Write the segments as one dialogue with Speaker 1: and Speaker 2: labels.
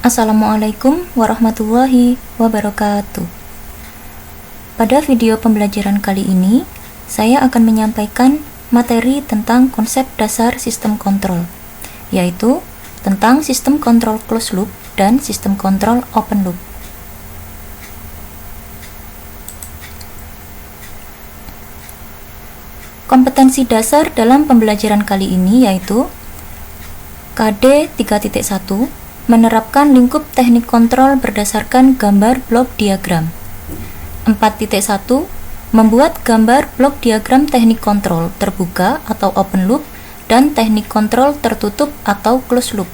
Speaker 1: Assalamualaikum warahmatullahi wabarakatuh. Pada video pembelajaran kali ini, saya akan menyampaikan materi tentang konsep dasar sistem kontrol, yaitu tentang sistem kontrol closed loop dan sistem kontrol open loop. Kompetensi dasar dalam pembelajaran kali ini yaitu KD 3.1 menerapkan lingkup teknik kontrol berdasarkan gambar blok diagram. 4.1 membuat gambar blok diagram teknik kontrol terbuka atau open loop dan teknik kontrol tertutup atau closed loop.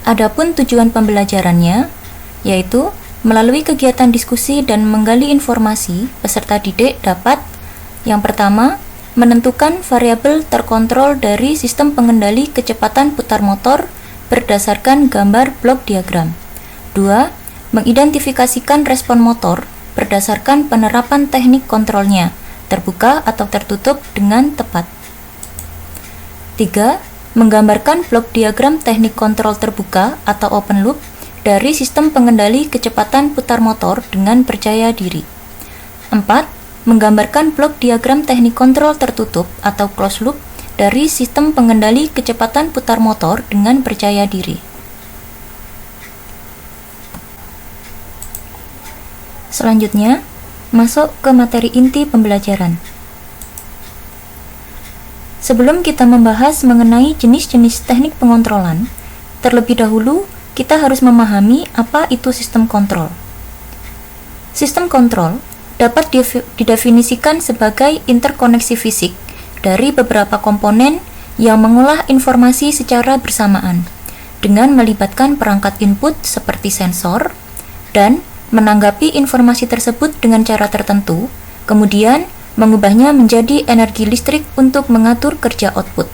Speaker 1: Adapun tujuan pembelajarannya yaitu melalui kegiatan diskusi dan menggali informasi, peserta didik dapat yang pertama, menentukan variabel terkontrol dari sistem pengendali kecepatan putar motor berdasarkan gambar blok diagram. 2. Mengidentifikasikan respon motor berdasarkan penerapan teknik kontrolnya, terbuka atau tertutup dengan tepat. 3. Menggambarkan blok diagram teknik kontrol terbuka atau open loop dari sistem pengendali kecepatan putar motor dengan percaya diri. 4. Menggambarkan blok diagram teknik kontrol tertutup atau closed loop dari sistem pengendali kecepatan putar motor dengan percaya diri. Selanjutnya, masuk ke materi inti pembelajaran. Sebelum kita membahas mengenai jenis-jenis teknik pengontrolan, terlebih dahulu kita harus memahami apa itu sistem kontrol. Sistem kontrol dapat didefinisikan sebagai interkoneksi fisik dari beberapa komponen yang mengolah informasi secara bersamaan dengan melibatkan perangkat input seperti sensor dan menanggapi informasi tersebut dengan cara tertentu, kemudian mengubahnya menjadi energi listrik untuk mengatur kerja output.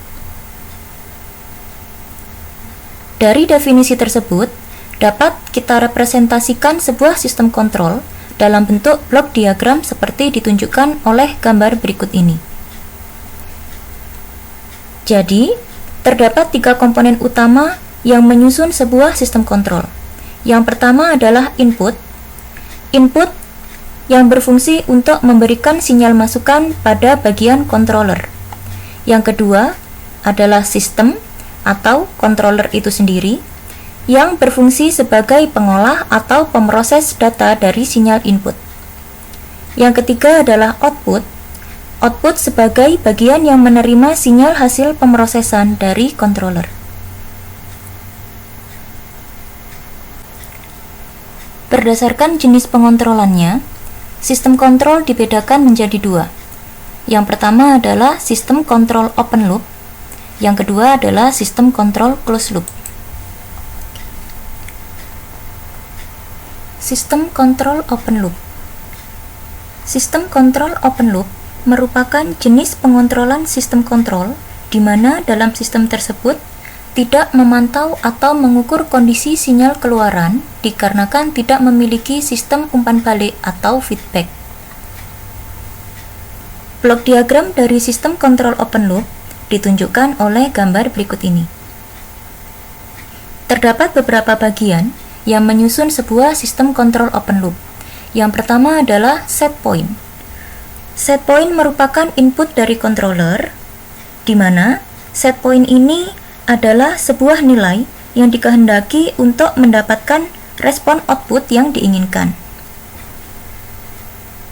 Speaker 1: Dari definisi tersebut, dapat kita representasikan sebuah sistem kontrol dalam bentuk blok diagram seperti ditunjukkan oleh gambar berikut ini. Jadi, terdapat 3 komponen utama yang menyusun sebuah sistem kontrol. Yang pertama adalah input. Input yang berfungsi untuk memberikan sinyal masukan pada bagian controller. Yang kedua adalah sistem atau controller itu sendiri yang berfungsi sebagai pengolah atau pemroses data dari sinyal input. Yang ketiga adalah output. Output sebagai bagian yang menerima sinyal hasil pemrosesan dari controller. Berdasarkan jenis pengontrolannya, sistem kontrol dibedakan menjadi 2. Yang pertama adalah sistem kontrol open loop, yang kedua adalah sistem kontrol closed loop. Sistem kontrol open loop. Sistem kontrol open loop merupakan jenis pengontrolan sistem kontrol di mana dalam sistem tersebut tidak memantau atau mengukur kondisi sinyal keluaran dikarenakan tidak memiliki sistem umpan balik atau feedback. Blok diagram dari sistem kontrol open loop ditunjukkan oleh gambar berikut ini. Terdapat beberapa bagian yang menyusun sebuah sistem kontrol open loop. Yang pertama adalah set point. Set point merupakan input dari controller, di mana set point ini adalah sebuah nilai yang dikehendaki untuk mendapatkan respon output yang diinginkan.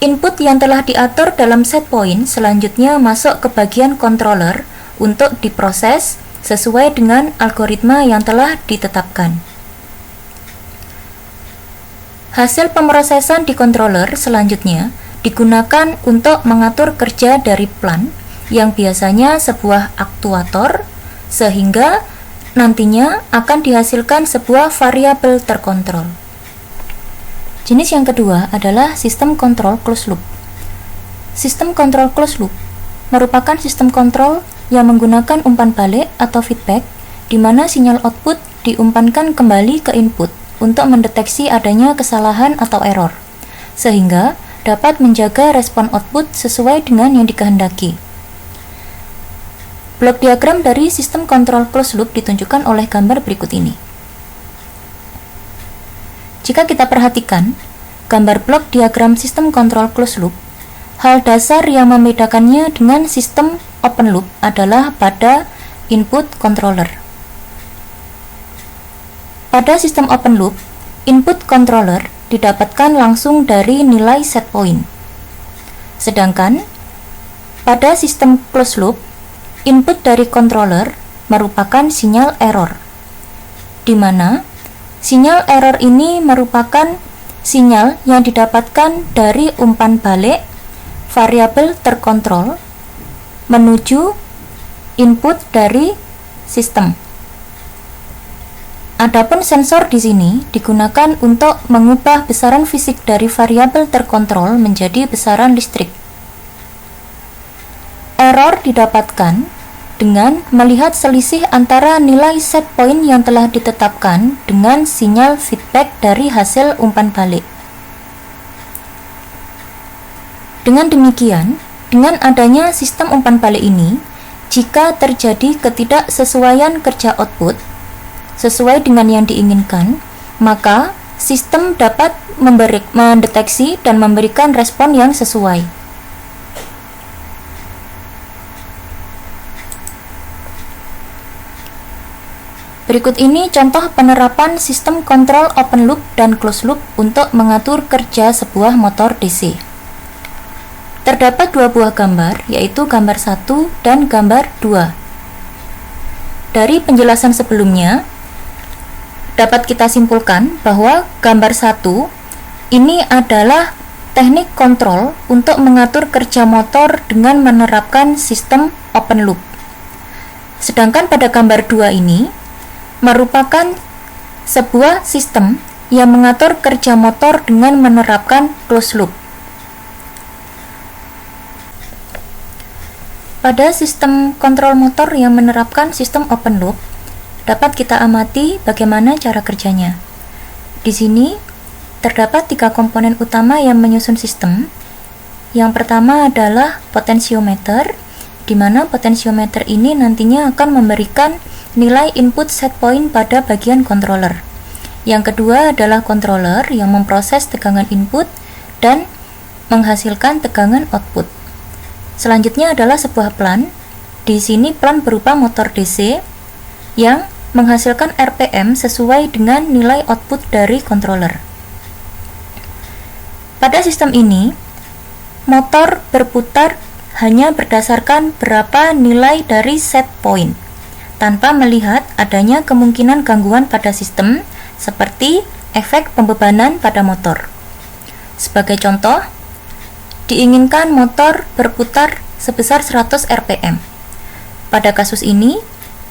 Speaker 1: Input yang telah diatur dalam set point selanjutnya masuk ke bagian controller untuk diproses sesuai dengan algoritma yang telah ditetapkan. Hasil pemrosesan di controller selanjutnya digunakan untuk mengatur kerja dari plan yang biasanya sebuah aktuator sehingga nantinya akan dihasilkan sebuah variabel terkontrol. Jenis yang kedua adalah sistem kontrol closed loop. Sistem kontrol closed loop merupakan sistem kontrol yang menggunakan umpan balik atau feedback di mana sinyal output diumpankan kembali ke input untuk mendeteksi adanya kesalahan atau error, sehingga dapat menjaga respon output sesuai dengan yang dikehendaki. Blok diagram dari sistem kontrol closed loop ditunjukkan oleh gambar berikut ini. Jika kita perhatikan gambar blok diagram sistem kontrol closed loop, hal dasar yang membedakannya dengan sistem open loop adalah pada input controller. Pada sistem open loop, input controller didapatkan langsung dari nilai set point. Sedangkan pada sistem closed loop, input dari controller merupakan sinyal error, di mana sinyal error ini merupakan sinyal yang didapatkan dari umpan balik variabel terkontrol menuju input dari sistem. Adapun sensor di sini digunakan untuk mengubah besaran fisik dari variabel terkontrol menjadi besaran listrik. Error didapatkan dengan melihat selisih antara nilai set point yang telah ditetapkan dengan sinyal feedback dari hasil umpan balik. Dengan demikian, dengan adanya sistem umpan balik ini, jika terjadi ketidaksesuaian kerja output sesuai dengan yang diinginkan, maka sistem dapat mendeteksi dan memberikan respon yang sesuai. Berikut ini contoh penerapan sistem kontrol open loop dan closed loop untuk mengatur kerja sebuah motor DC. Terdapat dua buah gambar, yaitu gambar 1 dan gambar 2. Dari penjelasan sebelumnya, dapat kita simpulkan bahwa gambar 1 ini adalah teknik kontrol untuk mengatur kerja motor dengan menerapkan sistem open loop. Sedangkan pada gambar 2 ini merupakan sebuah sistem yang mengatur kerja motor dengan menerapkan closed loop. Pada sistem kontrol motor yang menerapkan sistem open loop, dapat kita amati bagaimana cara kerjanya. Di sini terdapat 3 komponen utama yang menyusun sistem. Yang pertama adalah potensiometer, di mana potensiometer ini nantinya akan memberikan nilai input set point pada bagian controller. Yang kedua adalah controller yang memproses tegangan input dan menghasilkan tegangan output. Selanjutnya adalah sebuah plan. Di sini plan berupa motor DC yang menghasilkan RPM sesuai dengan nilai output dari controller. Pada sistem ini, motor berputar hanya berdasarkan berapa nilai dari set point, tanpa melihat adanya kemungkinan gangguan pada sistem seperti efek pembebanan pada motor. Sebagai contoh, diinginkan motor berputar sebesar 100 rpm. Pada kasus ini,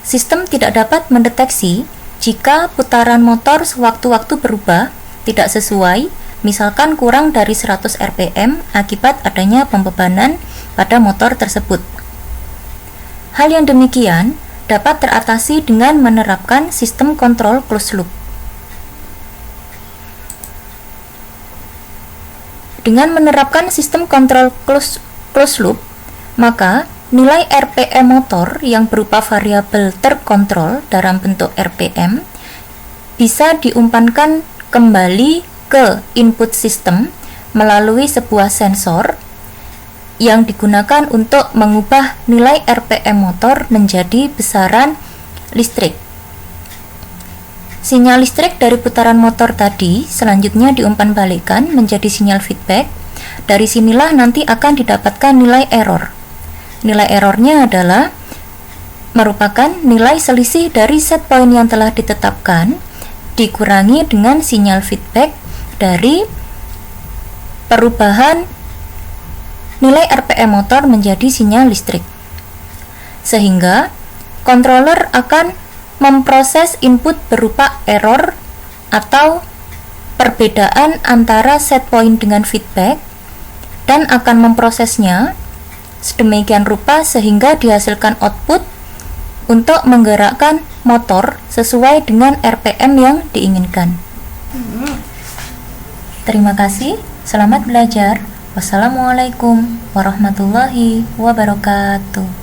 Speaker 1: sistem tidak dapat mendeteksi jika putaran motor sewaktu-waktu berubah tidak sesuai, misalkan kurang dari 100 rpm akibat adanya pembebanan pada motor tersebut. Hal yang demikian dapat teratasi dengan menerapkan sistem kontrol closed loop. Dengan menerapkan sistem kontrol closed loop, maka nilai RPM motor yang berupa variabel terkontrol dalam bentuk RPM bisa diumpankan kembali ke input sistem melalui sebuah sensor yang digunakan untuk mengubah nilai RPM motor menjadi besaran listrik. Sinyal listrik dari putaran motor tadi selanjutnya diumpan balikkan menjadi sinyal feedback. Dari sinilah nanti akan didapatkan nilai error. Nilai errornya adalah merupakan nilai selisih dari set point yang telah ditetapkan dikurangi dengan sinyal feedback dari perubahan nilai RPM motor menjadi sinyal listrik, sehingga controller akan memproses input berupa error atau perbedaan antara set point dengan feedback dan akan memprosesnya sedemikian rupa sehingga dihasilkan output untuk menggerakkan motor sesuai dengan RPM yang diinginkan. Terima kasih, selamat belajar. Wassalamualaikum warahmatullahi wabarakatuh.